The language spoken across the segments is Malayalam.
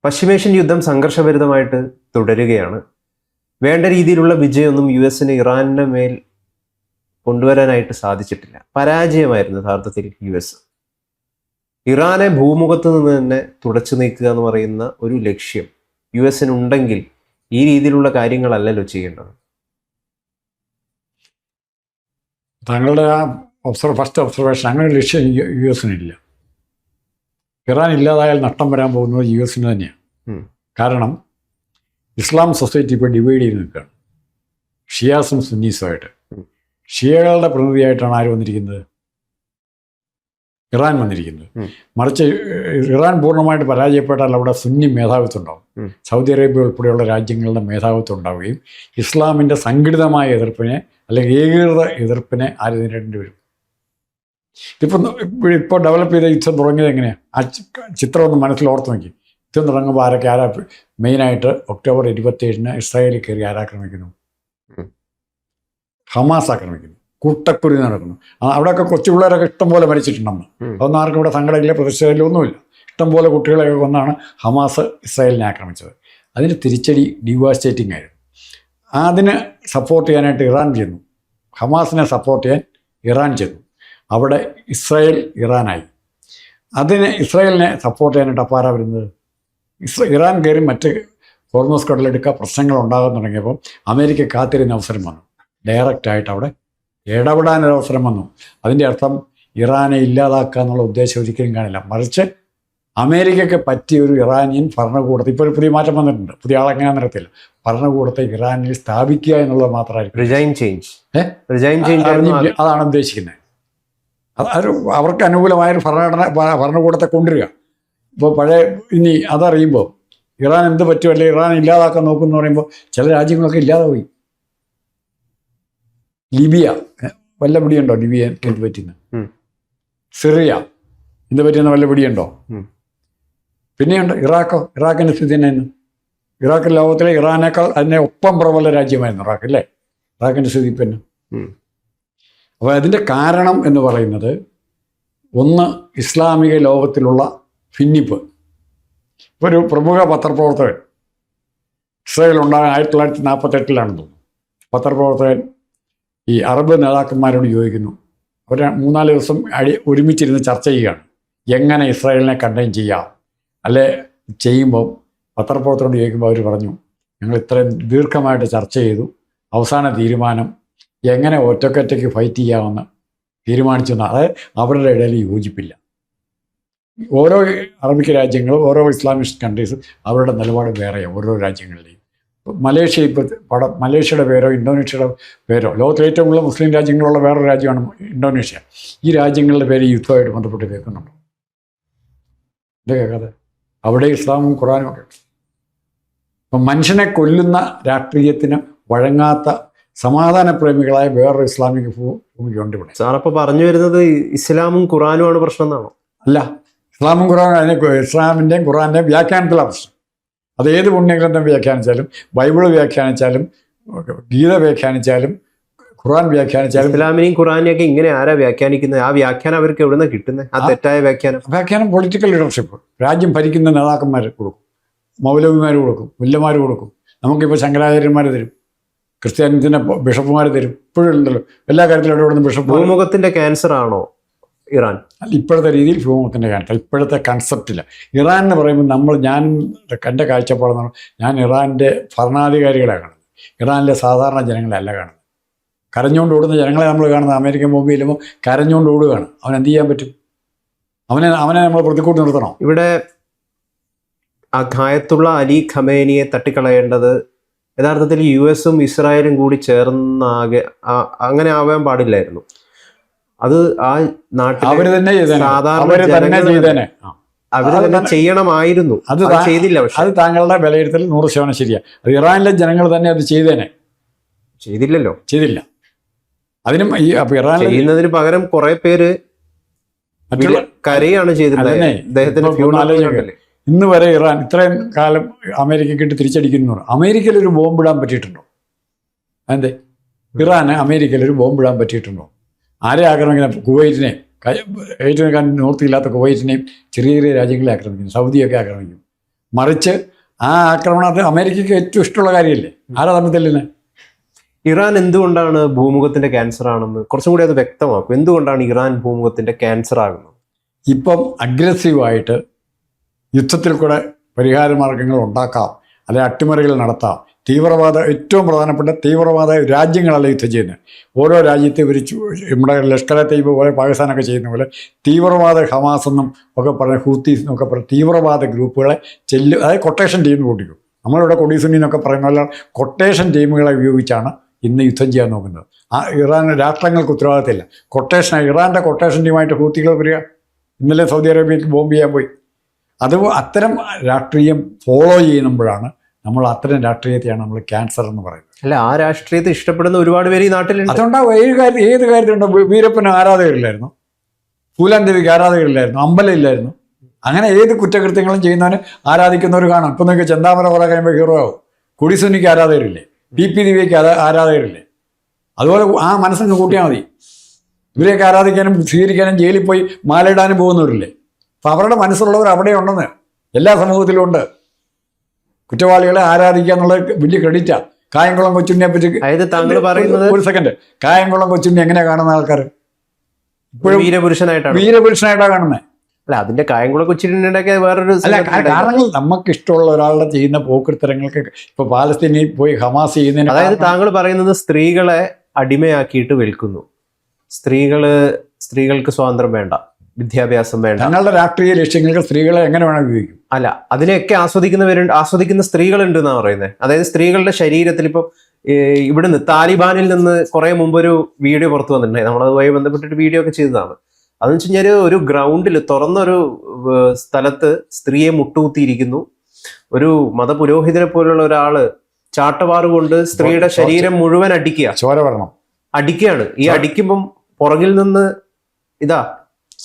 പശ്ചിമേഷ്യൻ യുദ്ധം സംഘർഷഭരിതമായിട്ട് തുടരുകയാണ്. വേണ്ട രീതിയിലുള്ള വിജയമൊന്നും US-ന് ഇറാനിൻ്റെ മേൽ കൊണ്ടുവരാനായിട്ട് സാധിച്ചിട്ടില്ല. പരാജയമായിരുന്നു യഥാർത്ഥത്തിൽ US. ഇറാനെ ഭൂമുഖത്ത് നിന്ന് തന്നെ തുടച്ചു നീക്കുക എന്ന് പറയുന്ന ഒരു ലക്ഷ്യം US-ന് ഉണ്ടെങ്കിൽ ഈ രീതിയിലുള്ള കാര്യങ്ങളല്ലല്ലോ ചെയ്യേണ്ടത്. താങ്കളുടെ ആ ഫസ്റ്റ് ഒബ്സർവേഷൻ അങ്ങനെ ഒരു ലക്ഷ്യം US-നില്ല. ഇറാൻ ഇല്ലാതായാൽ നഷ്ടം വരാൻ പോകുന്നത് US-ന് തന്നെയാണ്. കാരണം ഇസ്ലാം സൊസൈറ്റി ഇപ്പോൾ ഡിവൈഡ് ചെയ്ത് നിൽക്കുകയാണ്, ഷിയാസും സുന്നീസുമായിട്ട്. ഷിയകളുടെ പ്രതിനിധിയായിട്ടാണ് ആര് വന്നിരിക്കുന്നത്? ഇറാൻ വന്നിരിക്കുന്നത്. മറിച്ച് ഇറാൻ പൂർണ്ണമായിട്ട് പരാജയപ്പെട്ടാൽ അവിടെ സുന്നി മേധാവിത്വം ഉണ്ടാവും. സൗദി അറേബ്യ ഉൾപ്പെടെയുള്ള രാജ്യങ്ങളുടെ മേധാവിത്വം ഉണ്ടാവുകയും ഇസ്ലാമിൻ്റെ സംഘടിതമായ എതിർപ്പിനെ അല്ലെങ്കിൽ ഏകീകൃത എതിർപ്പിനെ ആര് നേരിടേണ്ടി വരും? ഇപ്പോൾ ഡെവലപ്പ് ചെയ്ത യുദ്ധം തുടങ്ങിയത് എങ്ങനെയാണ്? ആ ചിത്രം ഒന്ന് മനസ്സിൽ ഓർത്ത് നോക്കി. യുദ്ധം തുടങ്ങുമ്പോൾ ആരൊക്കെ മെയിനായിട്ട് ഒക്ടോബർ 27-ന് ഇസ്രായേലിൽ കയറി ആരാക്രമിക്കുന്നു? ഹമാസ് ആക്രമിക്കുന്നു. കൂട്ടക്കുരു നടക്കുന്നു. അവിടെയൊക്കെ കൊച്ചു പിള്ളേരൊക്കെ ഇഷ്ടംപോലെ മരിച്ചിട്ടുണ്ടെന്ന്. അതൊന്നും ആർക്കും ഇവിടെ സങ്കടമില്ല, പ്രതിഷേധമില്ല, ഒന്നുമില്ല. ഇഷ്ടംപോലെ കുട്ടികളെയൊക്കെ കൊന്നാണ് ഹമാസ് ഇസ്രായേലിനെ ആക്രമിച്ചത്. അതിന് തിരിച്ചടി ഡിവാസ്റ്റേറ്റിംഗ് ആയിരുന്നു. അതിന് സപ്പോർട്ട് ചെയ്യാനായിട്ട് ഇറാൻ ചെന്നു. ഹമാസിനെ സപ്പോർട്ട് ചെയ്യാൻ ഇറാൻ ചെന്നു. അവിടെ ഇസ്രായേൽ ഇറാനായി. ഇസ്രായേലിനെ സപ്പോർട്ട് ചെയ്യാനായിട്ട് അപ്പോൾ ആരാ വരുന്നത്? ഇറാൻ കയറി മറ്റ് ഹോർമോസ് കടലെടുക്കുക പ്രശ്നങ്ങൾ ഉണ്ടാകാൻ തുടങ്ങിയപ്പോൾ അമേരിക്ക കാത്തിരുന്ന അവസരം വന്നു. ഡയറക്റ്റായിട്ട് അവിടെ ഇടപെടാനൊരവസരം വന്നു. അതിൻ്റെ അർത്ഥം ഇറാനെ ഇല്ലാതാക്കുക എന്നുള്ള ഉദ്ദേശം ഒരിക്കലും കാണില്ല. മറിച്ച് അമേരിക്കയ്ക്ക് പറ്റിയൊരു ഇറാനിയൻ ഭരണകൂടത്തെ, ഇപ്പോൾ ഒരു പുതിയ മാറ്റം വന്നിട്ടുണ്ട്, പുതിയ ആളെങ്ങനെ നിരത്തില്ല, ഭരണകൂടത്തെ ഇറാനിൽ സ്ഥാപിക്കുക എന്നുള്ളത് മാത്രമായിരിക്കും. അതാണ് ഉദ്ദേശിക്കുന്നത്. അതൊരു അവർക്ക് അനുകൂലമായൊരു ഭരണകൂടത്തെ കൊണ്ടുവരിക. ഇപ്പോൾ ഇനി അതറിയുമ്പോൾ ഇറാൻ എന്ത് പറ്റും, അല്ലെങ്കിൽ ഇറാൻ ഇല്ലാതാക്കാൻ നോക്കുമെന്ന് പറയുമ്പോൾ ചില രാജ്യങ്ങളൊക്കെ ഇല്ലാതെ പോയി. ലിബിയ വല്ല പിടിയുണ്ടോ? ലിബിയ എന്ത് പറ്റുന്ന? സിറിയ എന്ത് പറ്റുന്ന വല്ല പിടിയുണ്ടോ? പിന്നെയുണ്ട് ഇറാഖിൻ്റെ സ്ഥിതി തന്നെയായിരുന്നു. ഇറാഖ് ലോകത്തിലെ ഇറാനേക്കാൾ അതിനെ ഒപ്പം പ്രബല രാജ്യമായിരുന്നു ഇറാഖ്, അല്ലേ? ഇറാഖിൻ്റെ സ്ഥിതി പിന്നെ. അപ്പോൾ അതിൻ്റെ കാരണം എന്ന് പറയുന്നത് ഒന്ന് ഇസ്ലാമിക ലോകത്തിലുള്ള ഭിന്നിപ്പ്. ഇപ്പോൾ ഒരു പ്രമുഖ പത്രപ്രവർത്തകൻ ഇസ്രായേൽ ഉണ്ടാകാൻ 1948 തോന്നുന്നു. പത്രപ്രവർത്തകൻ ഈ അറബ് നേതാക്കന്മാരോട് ചോദിക്കുന്നു. അവർ 3-4 ദിവസം ഒരുമിച്ചിരുന്ന് ചർച്ച ചെയ്യുകയാണ്, എങ്ങനെ ഇസ്രായേലിനെ കണ്ടെയ്ൻ ചെയ്യാം. അല്ലെ ചെയ്യുമ്പോൾ പത്രപ്രവർത്തകരോട് ചോദിക്കുമ്പോൾ അവർ പറഞ്ഞു, ഞങ്ങൾ ഇത്രയും ദീർഘമായിട്ട് ചർച്ച ചെയ്തു, അവസാന തീരുമാനം എങ്ങനെ ഒറ്റയ്ക്ക് ഫൈറ്റ് ചെയ്യാമെന്ന് തീരുമാനിച്ചു. അതായത് അവരുടെ ഇടയിൽ യോജിപ്പില്ല. ഓരോ അറബിക് രാജ്യങ്ങളും ഓരോ ഇസ്ലാമിസ്റ്റ് കൺട്രീസും അവരുടെ നിലപാട് വേറെയാണ് ഓരോ രാജ്യങ്ങളിലെയും. മലേഷ്യ ഇപ്പോൾ മലേഷ്യയുടെ പേരോ ഇന്തോനേഷ്യയുടെ പേരോ, ലോകത്തിലെ ഏറ്റവും കൂടുതൽ മുസ്ലിം രാജ്യങ്ങളുള്ള വേറൊരു രാജ്യമാണ് ഇന്തോനേഷ്യ. ഈ രാജ്യങ്ങളുടെ പേര് യുദ്ധമായിട്ട് ബന്ധപ്പെട്ട് കേൾക്കുന്നുണ്ടോ? ഇത് കേൾക്കാതെ അവിടെ ഇസ്ലാമും ഖുറാനും ഒക്കെ. അപ്പം മനുഷ്യനെ കൊല്ലുന്ന രാഷ്ട്രീയത്തിന് വഴങ്ങാത്ത സമാധാനപ്രേമികളായ വേറൊരു ഇസ്ലാമിക ഭൂമിയുണ്ട് ഇവിടെ. സാറപ്പോൾ പറഞ്ഞു വരുന്നത് ഇസ്ലാമും ഖുറാനുമാണ് പ്രശ്നം എന്നാണോ? അല്ല, ഇസ്ലാമും ഖുറാനും ഇസ്ലാമിൻ്റെയും ഖുറാൻ്റെയും വ്യാഖ്യാനത്തിലാണ് പ്രശ്നം. അത് ഏത് പുണ്യഗ്രന്ഥം വ്യാഖ്യാനിച്ചാലും, ബൈബിള് വ്യാഖ്യാനിച്ചാലും, ഗീത വ്യാഖ്യാനിച്ചാലും, ഖുറാൻ വ്യാഖ്യാനിച്ചാലും, ഇസ്ലാമിനെയും ഖുറാനെയൊക്കെ ഇങ്ങനെ ആരാ വ്യാഖ്യാനിക്കുന്നത്? ആ വ്യാഖ്യാനം അവർക്ക് എവിടെ നിന്നാണ് കിട്ടുന്നത്? ആ തെറ്റായ വ്യാഖ്യാനം പൊളിറ്റിക്കൽ ലീഡർഷിപ്പ്, രാജ്യം ഭരിക്കുന്ന നേതാക്കന്മാർ കൊടുക്കും, മൗലവിമാർ കൊടുക്കും, മുല്ലമാർ കൊടുക്കും. നമുക്കിപ്പോൾ ശങ്കരാചാര്യന്മാർ തരും, ക്രിസ്ത്യാനിത്തിൻ്റെ ബിഷപ്പുമാർ തരും. ഇപ്പോഴും ഉണ്ടല്ലോ എല്ലാ കാര്യത്തിലും ഇടപെടുന്ന ബിഷപ്പ്. ഭൂമുഖത്തിൻ്റെ ക്യാൻസർ ആണോ ഇറാൻ? ഇപ്പോഴത്തെ രീതിയിൽ ഭൂമുഖത്തിൻ്റെ ക്യാൻസർ, ഇപ്പോഴത്തെ കൺസെപ്റ്റില്ല. ഇറാൻ എന്ന് പറയുമ്പോൾ എൻ്റെ കാഴ്ചപ്പാടെന്ന് ഞാൻ ഇറാൻ്റെ ഭരണാധികാരികളെ കാണുന്നത്, ഇറാനിലെ സാധാരണ ജനങ്ങളെ അല്ല കാണുന്നത്. കരഞ്ഞുകൊണ്ട് ഓടുന്ന ജനങ്ങളെ നമ്മൾ കാണുന്നത്. അമേരിക്കൻ ബോംബ് ചെല്ലുമ്പോൾ കരഞ്ഞുകൊണ്ട് ഓടുകയാണ്. അവൻ എന്ത് ചെയ്യാൻ പറ്റും? അവനെ നമ്മൾ പ്രതിക്കൂട്ടി നിർത്തണം. ഇവിടെ ആയത്തുള്ള അലി ഖമേനിയെ തട്ടിക്കളയേണ്ടത് യഥാർത്ഥത്തിൽ US-ഉം ഇസ്രായേലും കൂടി ചേർന്നാകെ അങ്ങനെ ആവാൻ പാടില്ലായിരുന്നു. അത് ആ നാട്ടിൽ അവർ തന്നെ ചെയ്യണമായിരുന്നു. അത് ചെയ്തില്ല. പക്ഷെ അത് താങ്കളുടെ വിലയിരുത്തൽ 100% ശരിയാണ്. അത് ഇറാനിലെ ജനങ്ങൾ തന്നെ അത് ചെയ്തില്ല. അതിനും ഈ ചെയ്യുന്നതിന് പകരം കുറെ പേര് കരയാണ് ചെയ്തത്. ഇന്ന് വരെ ഇറാൻ ഇത്രയും കാലം അമേരിക്കയ്ക്കിട്ട് തിരിച്ചടിക്കുന്നു. അമേരിക്കയിൽ ഒരു ബോംബിടാൻ പറ്റിയിട്ടുണ്ടോ? അതെ, ഇറാന് അമേരിക്കയിൽ ഒരു ബോംബിടാൻ പറ്റിയിട്ടുണ്ടോ? ആരെ ആക്രമിക്കുന്നത്? കുവൈറ്റിനെ, ഏറ്റവും നോർത്തില്ലാത്ത കുവൈറ്റിനെയും ചെറിയ ചെറിയ രാജ്യങ്ങളെ ആക്രമിക്കുന്നു. സൗദിയൊക്കെ ആക്രമിക്കും. മറിച്ച് ആ ആക്രമണത്തിന് അമേരിക്കയ്ക്ക് ഏറ്റവും ഇഷ്ടമുള്ള കാര്യമല്ലേ? ആരാ തമ്മിൽ തല്ലുന്നത്? ഇറാൻ എന്തുകൊണ്ടാണ് ഭൂമുഖത്തിന്റെ ക്യാൻസർ ആണെന്ന് കുറച്ചും കൂടി അത് വ്യക്തമാക്കും. എന്തുകൊണ്ടാണ് ഇറാൻ ഭൂമുഖത്തിന്റെ ക്യാൻസർ ആകുന്നത്? ഇപ്പം അഗ്രസീവായിട്ട് യുദ്ധത്തിൽ കൂടെ പരിഹാര മാർഗങ്ങൾ ഉണ്ടാക്കാം, അല്ലെങ്കിൽ അട്ടിമറികൾ നടത്താം. ഏറ്റവും പ്രധാനപ്പെട്ട തീവ്രവാദ രാജ്യങ്ങളല്ല യുദ്ധം ചെയ്യുന്നത്. ഓരോ രാജ്യത്തെ ഇവർ നമ്മുടെ ലഷ്കർ തയ്യബ് പോലെ പാകിസ്ഥാനൊക്കെ ചെയ്യുന്ന പോലെ തീവ്രവാദ ഹമാസ് എന്നും ഒക്കെ പറഞ്ഞ ഹൂത്തീസ് എന്നൊക്കെ പറഞ്ഞ തീവ്രവാദ ഗ്രൂപ്പുകളെ അതായത് കൊട്ടേഷൻ ടീം കൂട്ടിക്കും. നമ്മളിവിടെ കൊടീസുന്നി എന്നൊക്കെ പറയുന്ന പോലെ കൊട്ടേഷൻ ടീമുകളെ ഉപയോഗിച്ചാണ് ഇന്ന് യുദ്ധം ചെയ്യാൻ നോക്കുന്നത്. ഇറാൻ രാഷ്ട്രങ്ങൾക്ക് ഉത്തരവാദിത്തമില്ല. ഇറാൻ്റെ കൊട്ടേഷൻ ടീമായിട്ട് ഹൂത്തികൾ വരിക. ഇന്നലെ സൗദി അറേബ്യക്ക് ബോംബ് ചെയ്യാൻ പോയി. അത്തരം രാഷ്ട്രീയം ഫോളോ ചെയ്യുമ്പോഴാണ് നമ്മൾ അത്തരം രാഷ്ട്രീയത്തെയാണ് നമ്മൾ ക്യാൻസർ എന്ന് പറയുന്നത്. അല്ല, ആ രാഷ്ട്രീയത്തെ ഇഷ്ടപ്പെടുന്ന ഒരുപാട് പേര് ഈ നാട്ടിലുണ്ട്. അതുകൊണ്ടാവും ഏത് കാര്യത്തിലുണ്ടോ. വീരപ്പന് ആരാധകരില്ലായിരുന്നു, ഫൂലാൻ ദേവിക്ക് ആരാധകരില്ലായിരുന്നു, അമ്പലം ഇല്ലായിരുന്നു. അങ്ങനെ ഏത് കുറ്റകൃത്യങ്ങളും ചെയ്യുന്നവന് ആരാധിക്കുന്നവർ കാണാം. ഇപ്പം നോക്കിയാൽ ചെന്താമര കുറെ കഴിയുമ്പോൾ ഹീറോ ആവും. കുടിസുന്നിക്ക് ആരാധകരില്ലേ, PP ദിവ്യയ്ക്ക് ആരാധകരില്ലേ. അതുപോലെ ആ മനസ്സിന് കൂട്ടിയാൽ മതി. ഇവരെയൊക്കെ ആരാധിക്കാനും സ്വീകരിക്കാനും ജയിലിൽ പോയി മാലയിടാനും പോകുന്നവരില്ലേ. അപ്പം അവരുടെ മനസ്സുള്ളവർ അവിടെ ഉണ്ടെന്ന് എല്ലാ സമൂഹത്തിലും ഉണ്ട്. കുറ്റവാളികളെ ആരാധിക്കുക എന്നുള്ളത് വലിയ ക്രെഡിറ്റാണ്. കായംകുളം കൊച്ചുണ്ണിയെ പറ്റി താങ്കൾ പറയുന്നത് ഒരു സെക്കൻഡ്, കായംകുളം കൊച്ചുണ്ണി എങ്ങനെയാ കാണുന്ന ആൾക്കാർ? ഇപ്പോഴും വീരപുരുഷനായിട്ടാണ് കാണുന്നത്. അല്ല, അതിന്റെ കായംകുളം കൊച്ചുണ്ണിയുടെ വേറൊരു കാരണങ്ങൾ നമുക്ക് ഇഷ്ടമുള്ള ഒരാളുടെ ചെയ്യുന്ന പോക്കൃത്തരങ്ങൾക്ക് ഇപ്പൊ പാലസ്തീനിൽ പോയി ഹമാസ് ചെയ്യുന്നതിന്, അതായത് താങ്കൾ പറയുന്നത് സ്ത്രീകളെ അടിമയാക്കിയിട്ട് വിൽക്കുന്നു, സ്ത്രീകൾക്ക് സ്വാതന്ത്ര്യം വേണ്ട, വിദ്യാഭ്യാസം വേണ്ട, തങ്ങളുടെ രാഷ്ട്രീയ ലക്ഷ്യങ്ങൾക്ക് സ്ത്രീകളെ എങ്ങനെ വേണം ഉപയോഗിക്കും. അല്ല, അതിനെയൊക്കെ ആസ്വദിക്കുന്ന സ്ത്രീകളുണ്ട് എന്നാണ് പറയുന്നത്. അതായത് സ്ത്രീകളുടെ ശരീരത്തിൽ ഇപ്പം ഇവിടുന്ന് താലിബാനിൽ നിന്ന് കുറെ മുമ്പ് ഒരു വീഡിയോ പുറത്തു വന്നിട്ടുണ്ടായി. നമ്മളതുമായി ബന്ധപ്പെട്ടിട്ട് വീഡിയോ ഒക്കെ ചെയ്തതാണ്. അതെന്ന് വെച്ച് കഴിഞ്ഞാൽ ഒരു ഗ്രൗണ്ടിൽ തുറന്നൊരു സ്ഥലത്ത് സ്ത്രീയെ മുട്ടുകുത്തിയിരിക്കുന്നു. ഒരു മതപുരോഹിതനെ പോലുള്ള ഒരാള് ചാട്ടവാറ് കൊണ്ട് സ്ത്രീയുടെ ശരീരം മുഴുവൻ അടിക്കുകയാണ്. ഈ അടിക്കുമ്പം പുറകിൽ നിന്ന് ഇതാ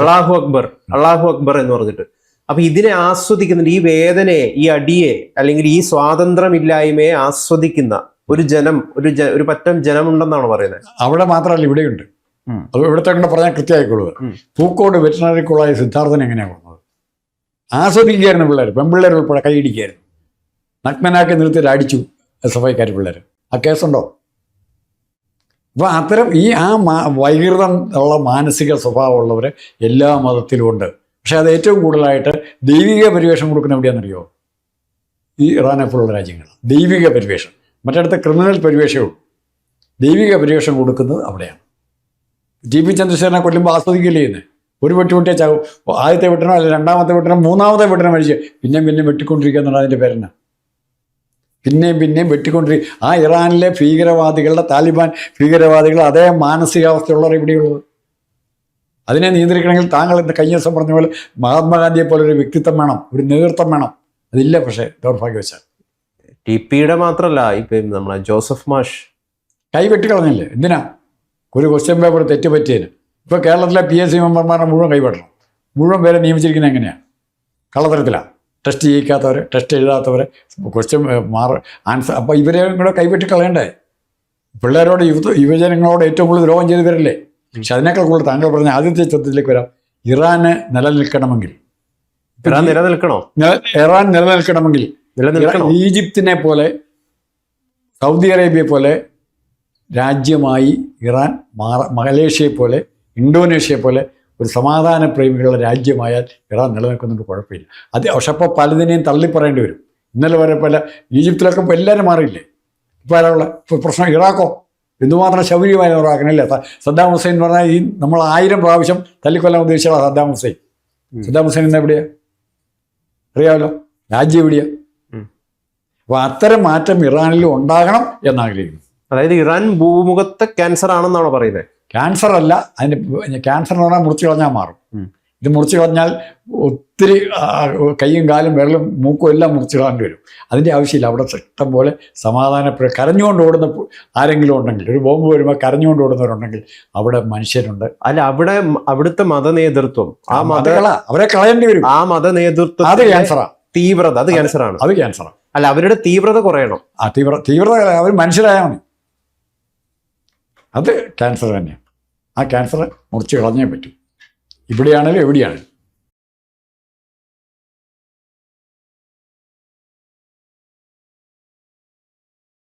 അള്ളാഹു അക്ബർ എന്ന് പറഞ്ഞിട്ട്. അപ്പൊ ഇതിനെ ആസ്വദിക്കുന്നുണ്ട്, ഈ വേദനയെ, ഈ അടിയെ, അല്ലെങ്കിൽ ഈ സ്വാതന്ത്ര്യമില്ലായ്മയെ ആസ്വദിക്കുന്ന ഒരു പറ്റം ജനമുണ്ടെന്നാണ് പറയുന്നത്. അവിടെ മാത്രമല്ല, ഇവിടെയുണ്ട്. അത് ഇവിടുത്തെ കൊണ്ട് പറഞ്ഞാൽ കൃത്യമായിക്കൊള്ളുക. പൂക്കോട് വെറ്റിനറി കോളേജ് സിദ്ധാർത്ഥൻ എങ്ങനെയാണ് വന്നത്? ആസ്വദിക്കുകയായിരുന്നു പിള്ളേർ, പെൺപിള്ളേർ ഉൾപ്പെടെ കൈയിടിക്കുകയായിരുന്നു. നഗ്നനാക്കി നിർത്തി അടിച്ചു SFIക്കാർ പിള്ളേർ. ആ കേസുണ്ടോ? അപ്പോൾ അത്തരം വൈകൃതം ഉള്ള മാനസിക സ്വഭാവമുള്ളവർ എല്ലാ മതത്തിലും ഉണ്ട്. പക്ഷെ അത് ഏറ്റവും കൂടുതലായിട്ട് ദൈവിക പരിവേഷം കൊടുക്കുന്ന എവിടെയാണെന്നറിയോ? ഈ ഇറാനെ പോലുള്ള രാജ്യങ്ങൾ ദൈവിക പരിവേഷം. മറ്റിടത്ത് ക്രിമിനൽ പരിവേഷമേ ഉള്ളൂ. ദൈവിക പരിവേഷം കൊടുക്കുന്നത് അവിടെയാണ്. TP ചന്ദ്രശേഖരനെ കൊല്ലുമ്പോൾ ആസ്വദിക്കുകയല്ലേ ചെയ്യുന്നത്? ഒരു വെട്ടുപൊട്ടിയാൽ ചാവും. ആദ്യത്തെ വെട്ടണോ അല്ലെങ്കിൽ രണ്ടാമത്തെ വെട്ടണം മൂന്നാമത്തെ വെട്ടണം മരിച്ച് പിന്നെയും വെട്ടിക്കൊണ്ടിരിക്കുക എന്നുള്ള അതിൻ്റെ പേരെന്നാ. പിന്നെയും വെട്ടിക്കൊണ്ടിരിക്കുക. ആ ഇറാനിലെ ഭീകരവാദികളുടെ, താലിബാൻ ഭീകരവാദികൾ അതേ മാനസികാവസ്ഥയുള്ളവർ ഇവിടെയുള്ളത്. അതിനെ നിയന്ത്രിക്കണമെങ്കിൽ താങ്കൾ കഴിഞ്ഞ ദിവസം പറഞ്ഞ പോലെ മഹാത്മാഗാന്ധിയെ പോലെ ഒരു വ്യക്തിത്വം വേണം, ഒരു നേതൃത്വം വേണം. അതില്ല. പക്ഷേ ദൗർഭാഗ്യവശാൽ TPയുടെ മാത്രമല്ല, ഇപ്പം നമ്മളെ ജോസഫ് മാഷ് കൈ വെട്ടിക്കളഞ്ഞില്ലേ? എന്തിനാ? ഒരു ക്വസ്റ്റ്യൻ പേപ്പർ തെറ്റുപറ്റിയതിന്. ഇപ്പോൾ കേരളത്തിലെ PSC മെമ്പർമാരെ മുഴുവൻ കൈവിടണം. മുഴുവൻ പേരെ നിയമിച്ചിരിക്കുന്നത് എങ്ങനെയാണ്? കള്ളത്തരത്തിലാണ്. ടെസ്റ്റ് ചെയ്യിക്കാത്തവരെ, ടെസ്റ്റ് എഴുതാത്തവരെ, ക്വസ്റ്റ്യൻ ആൻസർ. അപ്പോൾ ഇവരെയും കൂടെ കൈവെട്ടി കളയണ്ടേ? പിള്ളേരോട് യുവജനങ്ങളോട് ഏറ്റവും കൂടുതൽ ദ്രോഹം ചെയ്ത് വരില്ലേ? പക്ഷെ അതിനേക്കാൾ കൂടുതൽ താങ്കൾ പറഞ്ഞ ആദ്യത്തെ ചോദ്യത്തിലേക്ക് വരാം. ഇറാന് നിലനിൽക്കണമെങ്കിൽ, ഇറാൻ നിലനിൽക്കണമെങ്കിൽ ഈജിപ്തിനെ പോലെ, സൗദി അറേബ്യ പോലെ രാജ്യമായി ഇറാൻ മലേഷ്യയെ പോലെ, ഇന്തോനേഷ്യയെ പോലെ ഒരു സമാധാന പ്രേമികളുടെ രാജ്യമായാൽ ഇറാൻ നിലനിൽക്കുന്നുണ്ട്, കുഴപ്പമില്ല. പക്ഷെ അപ്പോൾ പലതിനെയും തള്ളിപ്പറയേണ്ടി വരും. ഇന്നലെ വരെ പോലെ ഈജിപ്തിലൊക്കെ ഇപ്പോൾ എല്ലാവരും മാറിയില്ലേ? ഇപ്പോൾ ആരാളുള്ള പ്രശ്നം? ഇറാഖോ എന്തുമാത്രം ശൗര്യമായ ഇറാഖിനല്ലേ? സദ്ദാം ഹുസൈൻ എന്ന് പറഞ്ഞാൽ നമ്മൾ 1000 പ്രാവശ്യം തല്ലിക്കൊല്ലാൻ ഉദ്ദേശിച്ച സദ്ദാം ഹുസൈൻ. സദ്ദാം ഹുസൈൻ ഇന്ന് എവിടെയാ അറിയാമല്ലോ? രാജ്യം എവിടെയാ? അപ്പോൾ അത്തരം മാറ്റം ഇറാനിൽ ഉണ്ടാകണം എന്നാഗ്രഹിക്കുന്നു. അതായത് ഇറാൻ ഭൂമുഖത്തെ ക്യാൻസർ ആണെന്നാണോ പറയുന്നത്? ക്യാൻസർ അല്ല, അതിൻ്റെ ക്യാൻസർ എന്ന് പറഞ്ഞാൽ മുറിച്ച് കളഞ്ഞാൽ മാറും. ഇത് മുറിച്ച് കളഞ്ഞാൽ ഒത്തിരി കൈയും കാലും വിരലും മൂക്കും എല്ലാം മുറിച്ച് കളയേണ്ടി വരും. അതിൻ്റെ ആവശ്യമില്ല. അവിടെ ഇഷ്ടം പോലെ കരഞ്ഞുകൊണ്ട് ഓടുന്ന ആരെങ്കിലും ഉണ്ടെങ്കിൽ, ഒരു ബോംബ് വരുമ്പോൾ കരഞ്ഞുകൊണ്ട് ഓടുന്നവരുണ്ടെങ്കിൽ അവിടെ മനുഷ്യരുണ്ട്. അല്ല, അവിടുത്തെ മതനേതൃത്വം അവരെ കളയേണ്ടി വരും. ആ മതനേതൃത്വം അത് ക്യാൻസറാണ്. തീവ്രത അത് ക്യാൻസറാണ്. അത് ക്യാൻസറാണ്. അല്ല, അവരുടെ തീവ്രത കുറയണം. ആ തീവ്രത അവർ മനുഷ്യരായാൽ മതി. അത് ക്യാൻസർ തന്നെയാണ്. ആ ക്യാൻസർ മുറിച്ച് കളഞ്ഞേ പറ്റൂ. ഇവിടെയാണെങ്കിലും എവിടെയാണെങ്കിലും.